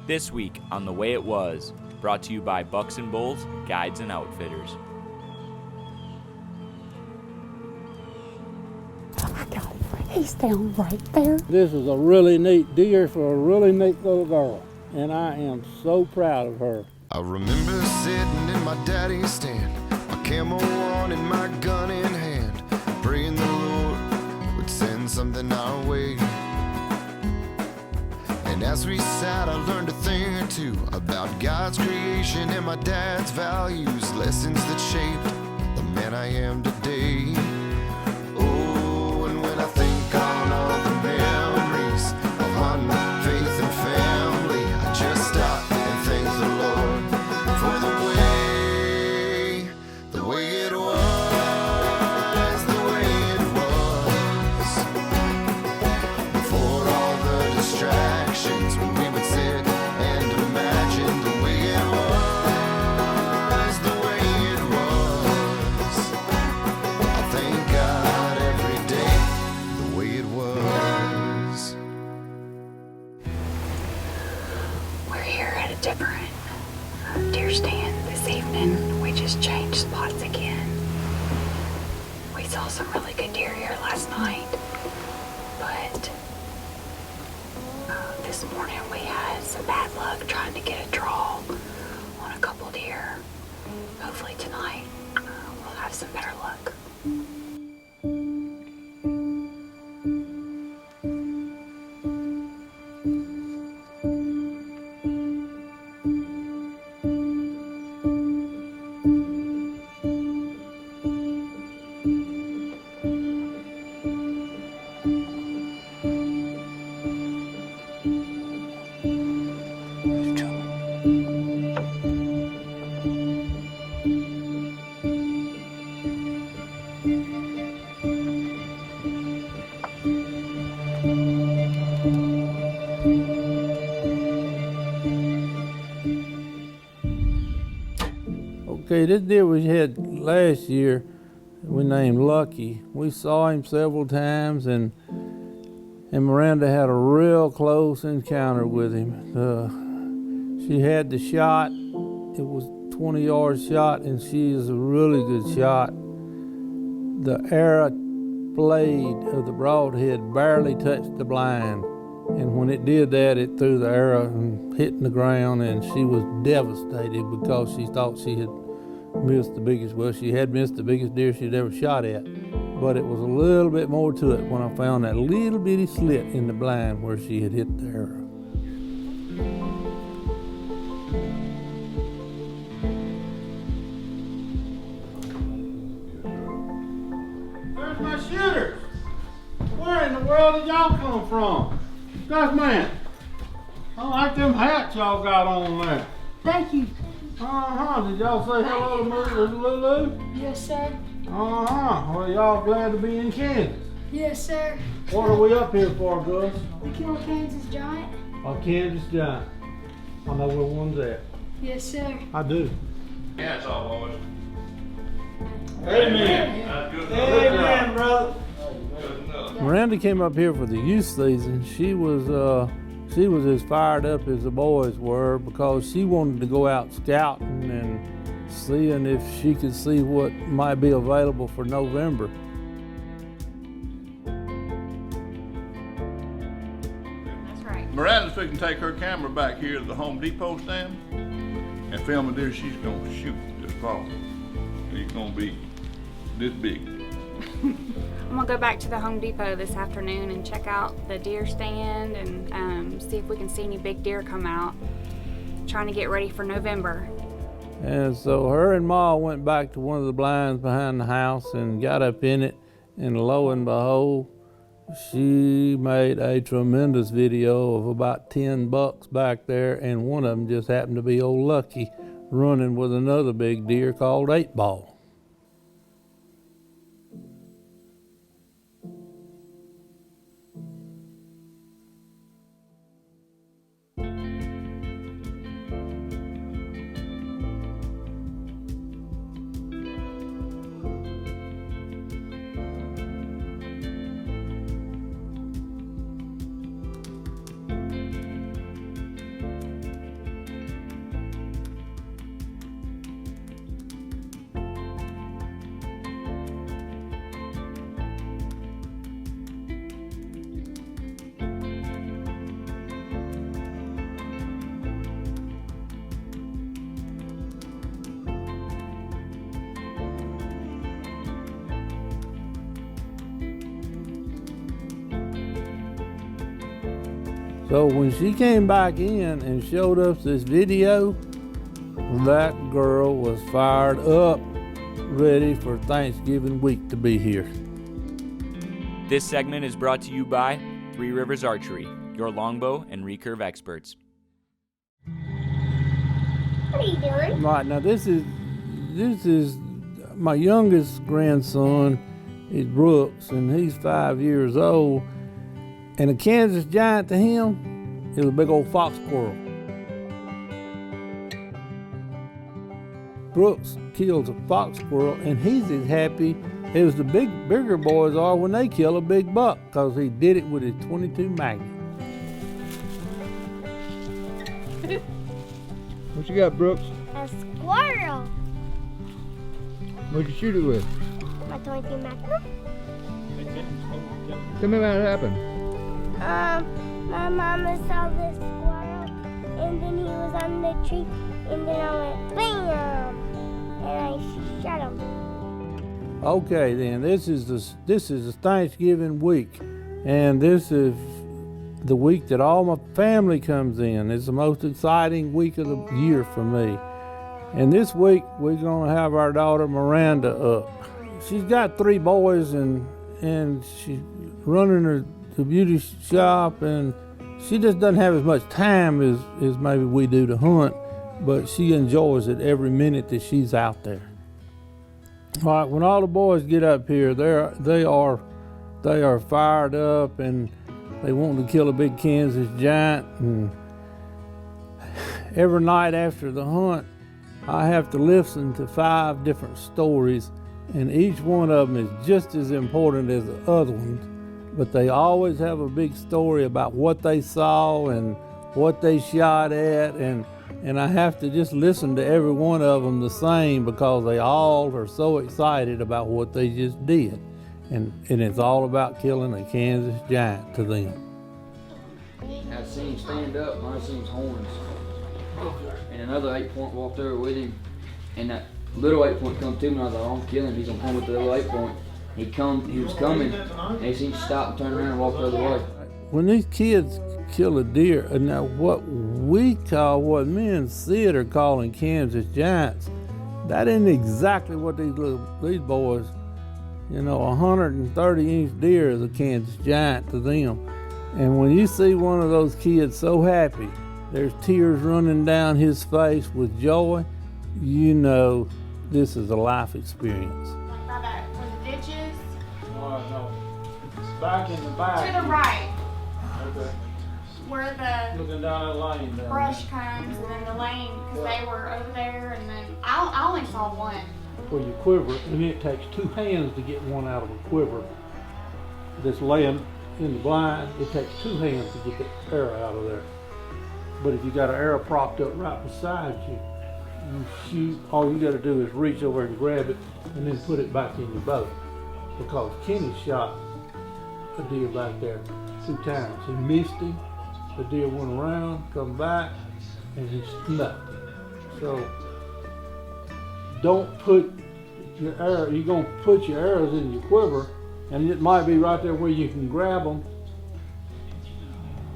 This week on The Way It Was, brought to you by Bucks and Bulls, Guides and Outfitters. I got it. He's down right there. This is a really neat deer for a really neat little girl, and I am so proud of her. I remember sitting in my daddy's stand, my camo on and my gun in hand, praying the Lord would send something our way. And as we sat, I learned a thing or two about God's creation and my dad's values, lessons that shaped the man I am today. Oh, and when I think on all the memories of hunting, faith, and family, I just stop and thank the Lord for the way it was, the way it was, before all the distractions, when we would sit and imagine the way it was, the way it was. I thank God every day, the way it was. We're here at a different deer stand this evening. We just changed spots again. We saw some really good deer here last night, but this morning we had some bad luck trying to get a draw on a couple deer. Hopefully tonight we'll have some better luck. Okay, this deer we had last year, we named Lucky. We saw him several times, and Miranda had a real close encounter with him. She had the shot. It was 20-yard shot, and she is a really good shot. The arrow blade of the broadhead barely touched the blind, and when it did that, it threw the arrow and hit the ground, and she was devastated because she thought she had missed the biggest, well, she had missed the biggest deer she'd ever shot at, but it was a little bit more to it when I found that little bitty slit in the blind where she had hit the arrow. Where's my shooters? Where in the world did y'all come from? Gus man, I like them hats y'all got on there. Thank you. Did y'all say hello to Lulu? Yes, sir. Well, y'all glad to be in Kansas. Yes, sir. What are we up here for, Gus? We kill a Kansas giant? A Kansas giant. I know where one's at. Yes, sir. I do. Yeah, it's all boys. Amen. That's good. Amen, brother. Good enough. Miranda came up here for the youth season. She was as fired up as the boys were because she wanted to go out scouting and seeing if she could see what might be available for November. That's right. Miranda's fixing to take her camera back here to the Home Depot stand and film a deer she's going to shoot this fall. He's going to be this big. I'm gonna go back to the Home Depot this afternoon and check out the deer stand and see if we can see any big deer come out. Trying to get ready for November. And so her and Ma went back to one of the blinds behind the house and got up in it, and lo and behold, she made a tremendous video of about 10 bucks back there, and one of them just happened to be old Lucky running with another big deer called 8-Ball. So when she came back in and showed us this video, that girl was fired up, ready for Thanksgiving week to be here. This segment is brought to you by Three Rivers Archery, your longbow and recurve experts. What are you doing? Right, now this is my youngest grandson is Brooks, and he's 5 years old. And a Kansas giant to him is a big old fox squirrel. Brooks kills a fox squirrel, and he's as happy as the bigger boys are when they kill a big buck, because he did it with his .22 Magnum. What you got, Brooks? A squirrel. What'd you shoot it with? My 22 Magnum. Tell me about what happened. My mama saw this squirrel, and then he was on the tree, and then I went BAM! And I shot him. Okay, then this is the Thanksgiving week, and this is the week that all my family comes in. It's the most exciting week of the year for me. And this week we're gonna have our daughter Miranda up. She's got 3 boys, and she's running the beauty shop, and she just doesn't have as much time as maybe we do to hunt, but she enjoys it every minute that she's out there. All right, when all the boys get up here, they are fired up, and they want to kill a big Kansas giant. And every night after the hunt, I have to listen to 5 different stories, and each one of them is just as important as the other ones, but they always have a big story about what they saw and what they shot at, and I have to just listen to every one of them the same, because they all are so excited about what they just did. And it's all about killing a Kansas giant to them. I seen him stand up, and I seen his horns. And another 8-point walked over with him, and that little 8-point come to me, and I was like, oh, I'm killing him, he's gonna come with the little 8-point. He was coming, and he seemed to stop and turn around and walk the other way. When these kids kill a deer, and now what me and Sid are calling Kansas giants, that isn't exactly what these boys, you know, 130-inch deer is a Kansas giant to them. And when you see one of those kids so happy, there's tears running down his face with joy, you know this is a life experience. Like by where the ditch is? No. Back in the back. To the right. Okay. Where the Looking down that lane down brush comes, and then the lane, because they were over there, and then I only saw one. Where you quiver, and it takes 2 hands to get one out of a quiver that's laying in the blind. It takes 2 hands to get the arrow out of there. But if you got an arrow propped up right beside you, you shoot, all you got to do is reach over and grab it and then put it back in your bow. Because Kenny shot a deer back there 2 times. He missed him, the deer went around, come back, and he snuffed him. So don't put your arrow, you're gonna put your arrows in your quiver, and it might be right there where you can grab them,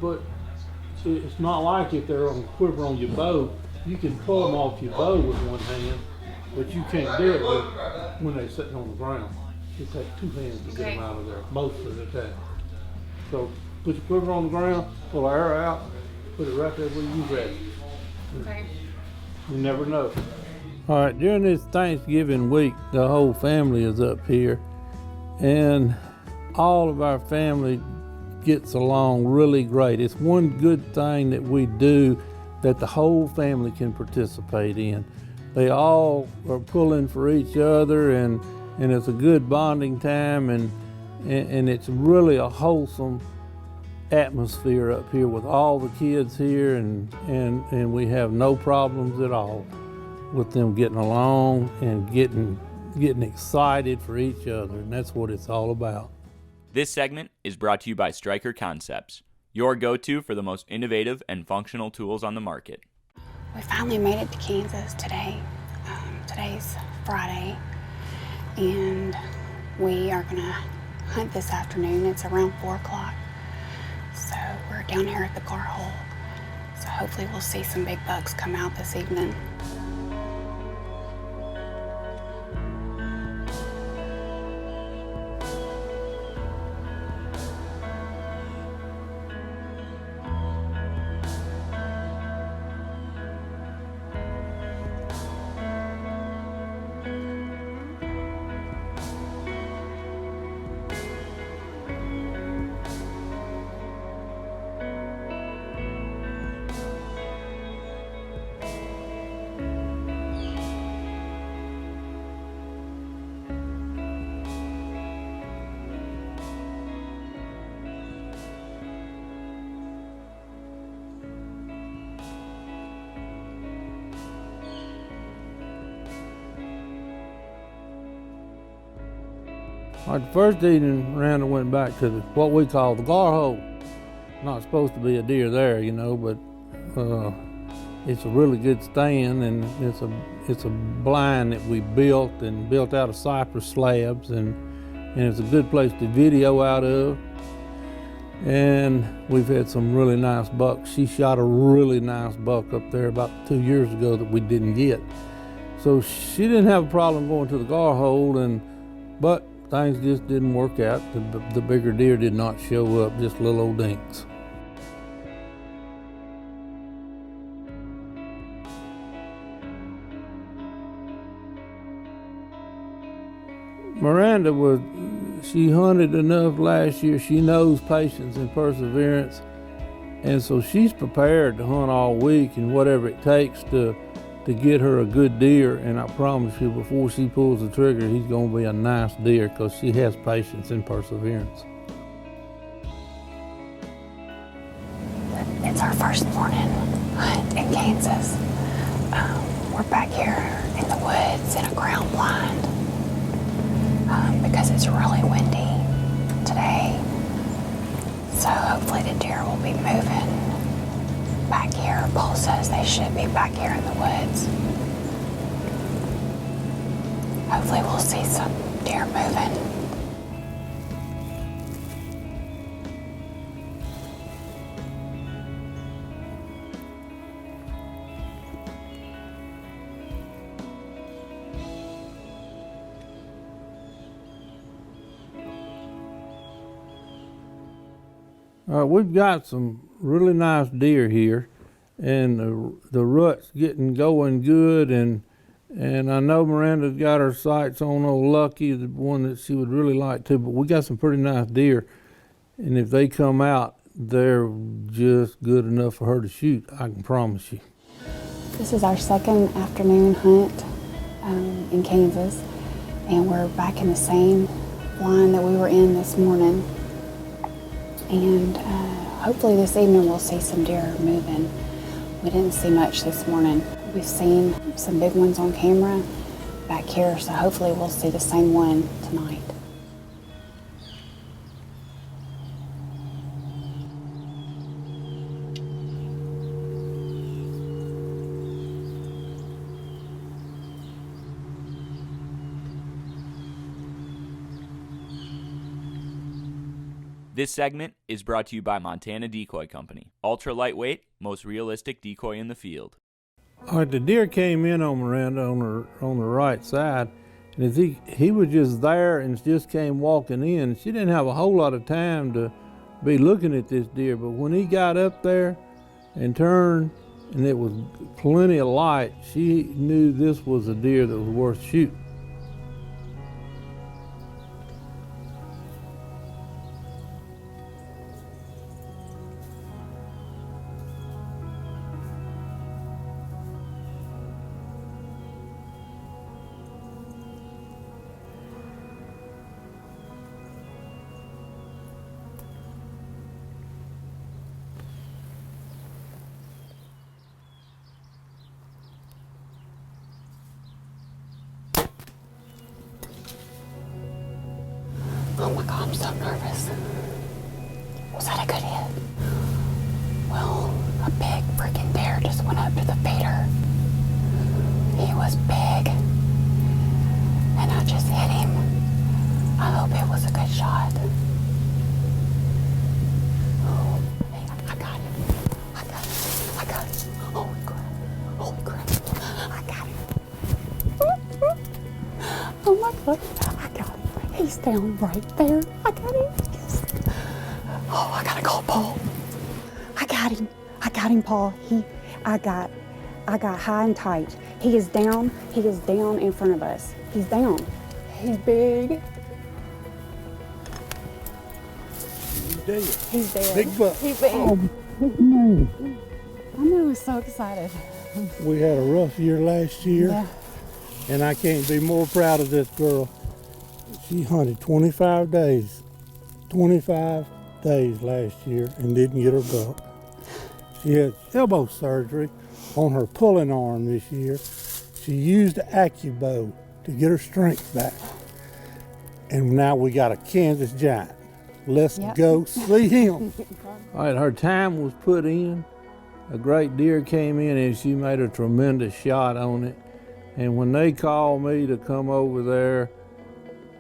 but it's not like if they're on a quiver on your bow. You can pull them off your bow with one hand, but you can't do it when they're sitting on the ground. It takes 2 hands to get them out of there most of the time. So put your quiver on the ground, pull an arrow out, put it right there where you grab it. Okay. You never know. All right, during this Thanksgiving week, the whole family is up here, and all of our family gets along really great. It's one good thing that we do that the whole family can participate in. They all are pulling for each other, and it's a good bonding time, and it's really a wholesome atmosphere up here with all the kids here, and we have no problems at all with them getting along and getting excited for each other, and that's what it's all about. This segment is brought to you by Striker Concepts, your go-to for the most innovative and functional tools on the market. We finally made it to Kansas today. Today's Friday, and we are gonna hunt this afternoon. It's around 4 o'clock. So we're deer down here at the gar hole. So hopefully we'll see some big bucks come out this evening. All right, the first evening, Miranda went back to what we call the gar hole. Not supposed to be a deer there, you know, but it's a really good stand, and it's a blind that we built out of cypress slabs, and it's a good place to video out of. And we've had some really nice bucks. She shot a really nice buck up there about 2 years ago that we didn't get. So she didn't have a problem going to the gar hole, but things just didn't work out. The bigger deer did not show up, just little old dinks. Miranda she hunted enough last year. She knows patience and perseverance, and so she's prepared to hunt all week and whatever it takes to get her a good deer. And I promise you, before she pulls the trigger, he's going to be a nice deer, because she has patience and perseverance. It's our first morning hunt in Kansas. We're back here in the woods in a ground blind because it's really windy today. So hopefully the deer will be moving back here. Paul says they should be back here in the woods. Hopefully we'll see some deer moving. We've got some really nice deer here, and the rut's getting going good, and I know Miranda's got her sights on old Lucky, the one that she would really like to, but we got some pretty nice deer, and if they come out, they're just good enough for her to shoot, I can promise you. This is our second afternoon hunt in Kansas, and we're back in the same blind that we were in this morning. And hopefully this evening we'll see some deer moving. We didn't see much this morning. We've seen some big ones on camera back here, so hopefully we'll see the same one tonight. This segment is brought to you by Montana Decoy Company. Ultra lightweight, most realistic decoy in the field. All right, the deer came in on Miranda on the right side, and as he was just there and just came walking in. She didn't have a whole lot of time to be looking at this deer, but when he got up there and turned, and it was plenty of light, she knew this was a deer that was worth shooting. Oh my God, I'm so nervous. Was that a good hit? Well, a big freaking deer just went up to the feeder. He was big, and I just hit him. I hope it was a good shot. Oh, I Holy crap. Holy crap. I got him. Oh my God. I got him. He's down right there. I got him. Yes. Oh, I gotta call Paul. I got him. I got him, Paul. I got high and tight. He is down in front of us. He's down. He's big. He's dead. He's dead. Big buck. He's big. Oh, man. I know, I'm so excited. We had a rough year last year, Yeah. and I can't be more proud of this girl. She hunted 25 days. 25 days last year and didn't get her buck. She had elbow surgery on her pulling arm this year. She used the AccuBow to get her strength back. And now we got a Kansas giant. Let's go see him. All right, her time was put in. A great deer came in and she made a tremendous shot on it. And when they called me to come over there,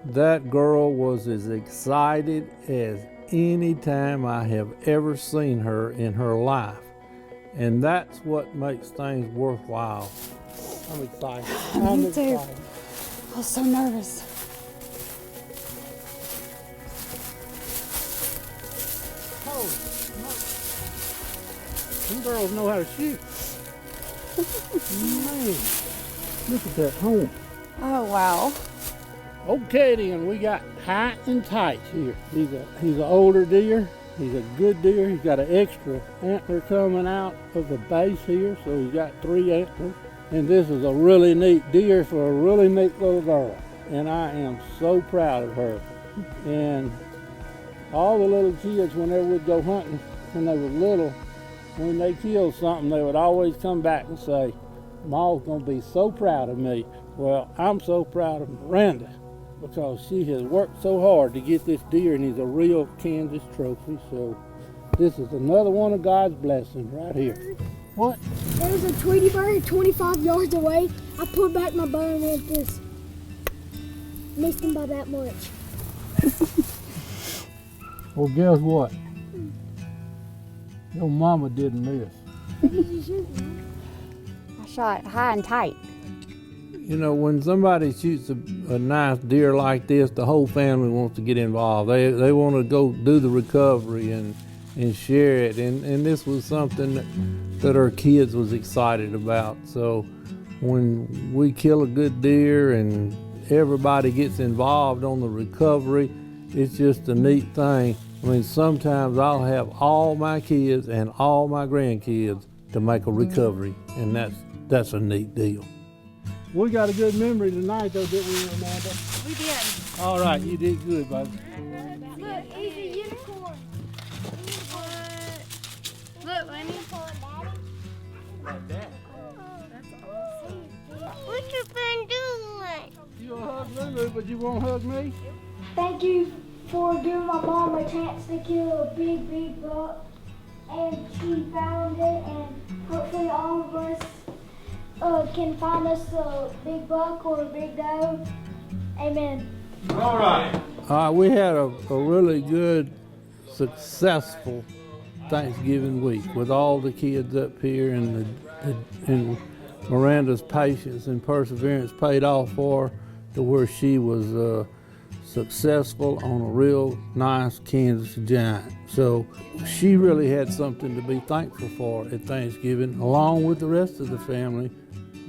that girl was as excited as any time I have ever seen her in her life. And that's what makes things worthwhile. I'm excited. Me too. I was so nervous. Oh, some girls know how to shoot. Man, look at that horn. Oh, wow. Okay then, we got high and tight here. He's an older deer. He's a good deer. He's got an extra antler coming out of the base here, so he's got 3 antlers. And this is a really neat deer for a really neat little girl. And I am so proud of her. And all the little kids, whenever we'd go hunting, when they were little, when they killed something, they would always come back and say, Ma's gonna be so proud of me. Well, I'm so proud of Miranda, because she has worked so hard to get this deer, and he's a real Kansas trophy. So this is another one of God's blessings right here. What? There was a Tweety bird 25 yards away. I pulled back my bow and it just missed him by that much. Well, guess what? Your mama didn't miss. I shot high and tight. You know, when somebody shoots a nice deer like this, the whole family wants to get involved. They want to go do the recovery and share it. And this was something that our kids was excited about. So when we kill a good deer and everybody gets involved on the recovery, it's just a neat thing. I mean, sometimes I'll have all my kids and all my grandkids to make a recovery, and that's a neat deal. We got a good memory tonight, though, didn't we, Amanda? We did. All right, you did good, buddy. Look, he's a unicorn. Look, Lenny. Like that. What you been doing? You'll hug Lulu, but you won't hug me? Thank you for giving my mom a chance to kill a big buck. And she found it, and hopefully all of us can find us a big buck or a big doe. Amen. All right. We had a really good, successful Thanksgiving week with all the kids up here, and Miranda's patience and perseverance paid off for her to where she was successful on a real nice Kansas giant. So she really had something to be thankful for at Thanksgiving, along with the rest of the family.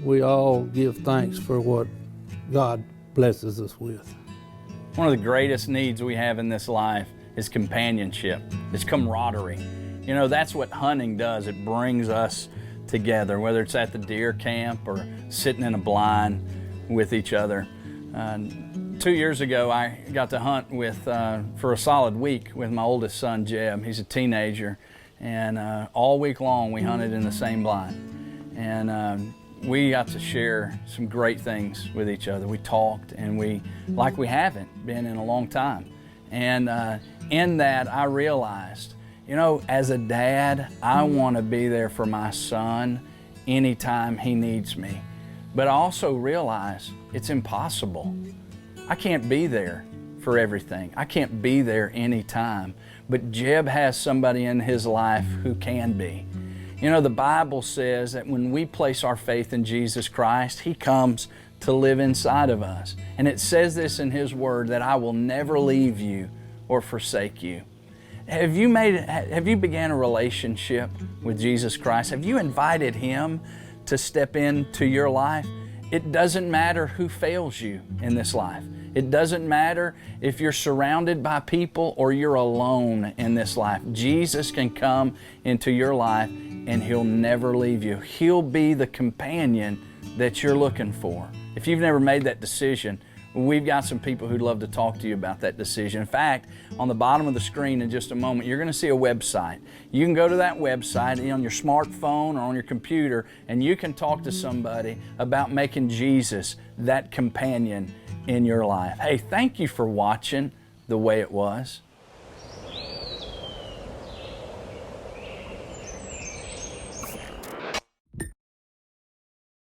We all give thanks for what God blesses us with. One of the greatest needs we have in this life is companionship. It's camaraderie. You know, that's what hunting does. It brings us together, whether it's at the deer camp or sitting in a blind with each other. 2 years ago, I got to hunt for a solid week with my oldest son, Jeb. He's a teenager, and all week long we hunted in the same blind. And we got to share some great things with each other. We talked, and like we haven't been in a long time. And in that, I realized, you know, as a dad, I want to be there for my son anytime he needs me. But I also realized it's impossible. I can't be there for everything. I can't be there anytime. But Jeb has somebody in his life who can be. You know, the Bible says that when we place our faith in Jesus Christ, He comes to live inside of us. And it says this in His Word, that I will never leave you or forsake you. Have you began a relationship with Jesus Christ? Have you invited Him to step into your life? It doesn't matter who fails you in this life. It doesn't matter if you're surrounded by people or you're alone in this life. Jesus can come into your life and He'll never leave you. He'll be the companion that you're looking for. If you've never made that decision, we've got some people who'd love to talk to you about that decision. In fact, on the bottom of the screen in just a moment, you're going to see a website. You can go to that website on your smartphone or on your computer, and you can talk to somebody about making Jesus that companion in your life. Hey, thank you for watching The Way It Was.